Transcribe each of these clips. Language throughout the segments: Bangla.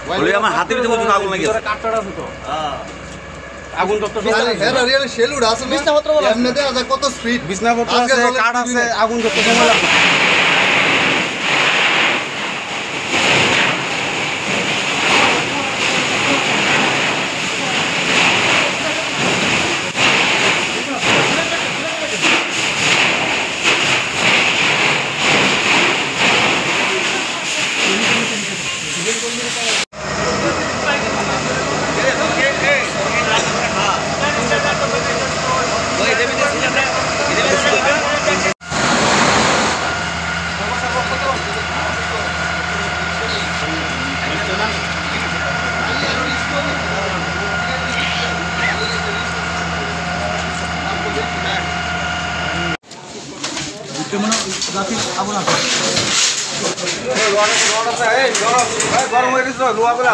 বলে আমার হাতে ভিতরে বলছো আগুন লাগে কাটটা আছে তো আগুন যত এরা রিয়েলি শেলুড আছে না বিছনাপত্র বলা এমনিতে আছে কত স্পিড বিছনাপত্র আছে কাঠ আছে আগুন যত সময় লাগবে গরম হয়ে গেছে লোয়া বলা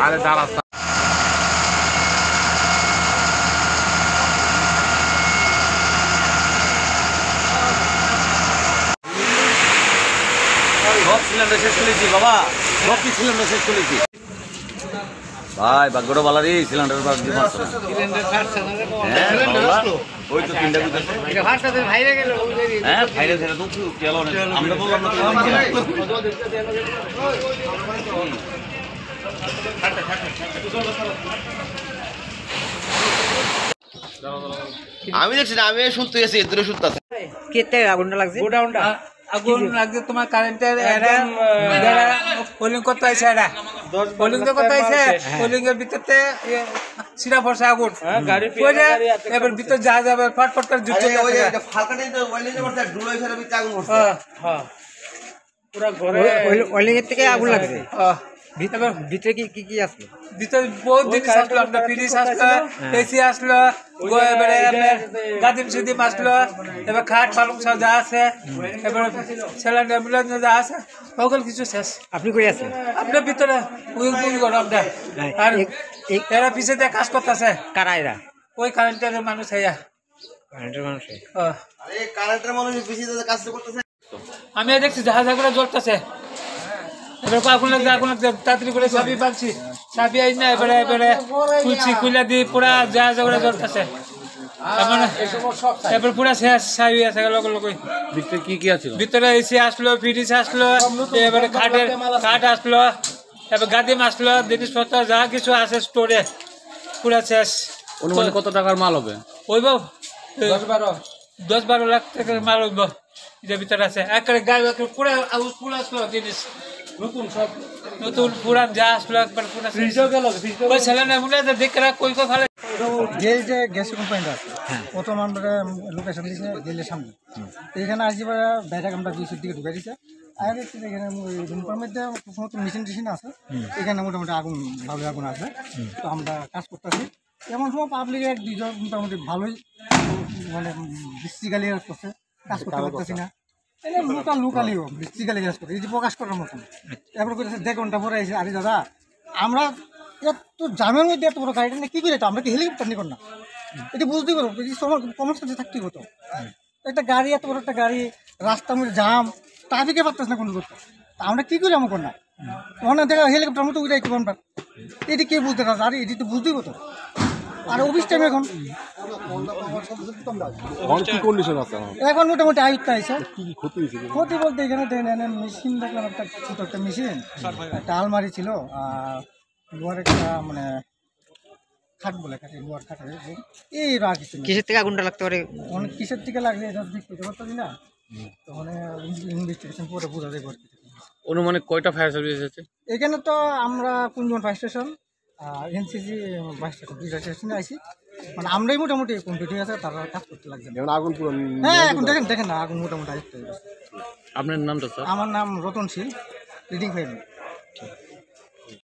আরে দাঁড়া সব সিলিন্ডার শেষ করেছি বাবা সব সিলিন্ডার শেষ করেছি ভাই ভাগ্যটা ভালো রে সিলিন্ডার ওই তো তিনটা হ্যাঁ ভাইরে ছেড়ে তো আমরা বললাম আমি দেখছি না আমি শুনতে গেছি এদের শুনতে আছে কেতে আগুনটা লাগছে গোডাউনটা আগুন লাগছে তোমার কারেন্টের পোলিং করতে হয়েছে এটা পোলিং তো করতে হয়েছে পোলিং এর ভিতরে সিরা ফসে আগুন এবার ভিতর যা যাবে ফটফট করে জুটে পুরা ঘরে ওয়েলিং এর থেকে আগুন লাগছে ভিতরে কি কি আসলো ভিতরে বহুত জিনিস আসলো আপনার ফ্রিজ আসলো এসি আসলো এবারে গাদিম সিদিম আসলো এবার খাট পালং সব যা আছে এবারে স্যালাইন অ্যাম্বুলেন্স যা আছে সকল কিছু শেষ আপনি কই আছেন আপনার ভিতরে গরমটা আর এরা পিছিয়ে দিয়ে কাজ করতেছে কারা এরা ওই কারেন্টের মানুষ হইয়া কারেন্টের মানুষ কারেন্টের মানুষ পিছিয়ে কাজ করতেছে আমি দেখছি জাহাজ করে জ্বলতেছে এবার আগুন লাগছে আগুন লাগছে তাড়াতাড়ি করে চাবি পাচ্ছি চাবি আই না এবারে এবারে খুলছি খুলে দিয়ে পুরা জাহাজ করে জ্বলতেছে এবার পুরা শেষ চাবি আছে লোক ভিতরে কি আছে ভিতরে এসি আসলো ফ্রিজ আসলো এবারে খাট আসলো এবার গাদিম আসলো জিনিসপত্র যা কিছু আছে স্টোরে পুরা শেষ অনুমানে কত টাকার মাল হবে ওই বাবু 10-12 লাখ টাকার মাল হইব এটার ভিতরে আছে একবারে গাড়ি পুরা পুরা আসলো জিনিস নতুন পুরান যা আসলো একবার পুরা ওই ছেলেরা মনে দেখে কই ফেলে গেল যে গ্যাস কোম্পানিটা আছে প্রথম আমরা লোকেশন দিয়েছে গেলের সামনে এখানে আসবে ব্যাটাক আমরা 200 দিকে ঢুকে দিচ্ছে আর এখানে রুমের মধ্যে সমস্ত মেশিন টেশিন আছে এখানে মোটামুটি আগুন ভালো আগুন আসবে তো আমরা কাজ করতেছি এমন সময় পাবলিকের এক দুইজন মোটামুটি ভালোই মানে বৃষ্টিকালি করছে কাজ করতে পারতেছি না লোকালিও বৃষ্টিকালি কাজ করতে এই যে প্রকাশ করার মতন এরপর করেছে 1 ঘন্টা পরে এসে আরে দাদা আমরা এত জামের মধ্যে এত বড় গাড়িটা নিয়ে কী করে আমরা কি হেলিকপ্টার নিয়ে না এটা বুঝতেই পারবো তোমার কমার্স কাছে থাকতেই হতো একটা গাড়ি এত বড় একটা গাড়ি রাস্তার মধ্যে জাম ট্রাফিকে পারতেছে না কোনো করতে আমরা কী করি আমার না ওখানে দেখা হেলিকপ্টার মতো উঠে একটু ঘন্টা এটি কে বুঝতে পারছে আরে এটি তো বুঝতেই হতো আর অফিস টাইম এখন এখন মোটামুটি আয়ুত্তা আছে ক্ষতি বলতে এখানে মেশিন দেখলাম একটা ছোটো একটা মেশিন একটা আলমারি ছিল আর লোহার একটা মানে খাট বলে খাটে লোহার খাট এই রা কিছু না। কিসের থেকে আগুনটা লাগতে পারে? অনেক কিসের থেকে লাগলে এটা দেখতে পারতাম না, তখন ইনভেস্টিগেশন করে বোঝা যাবে। অনুমানিক কয়টা ফায়ার সার্ভিস আছে এখানে তো আমরা Kunjan fire station NCC fire station দুইটা স্টেশনে আইছি, মানে আমরাই মোটামুটি কমপ্লিট হয়ে আছে, তারা কাজ করতে লাগছে। আগুন পুরো হ্যাঁ এখন দেখেন দেখেন না আগুন মোটামুটি আসতে। আপনার নামটা স্যার? আমার নাম রতন শীল, লিডিং ফায়ারম্যান।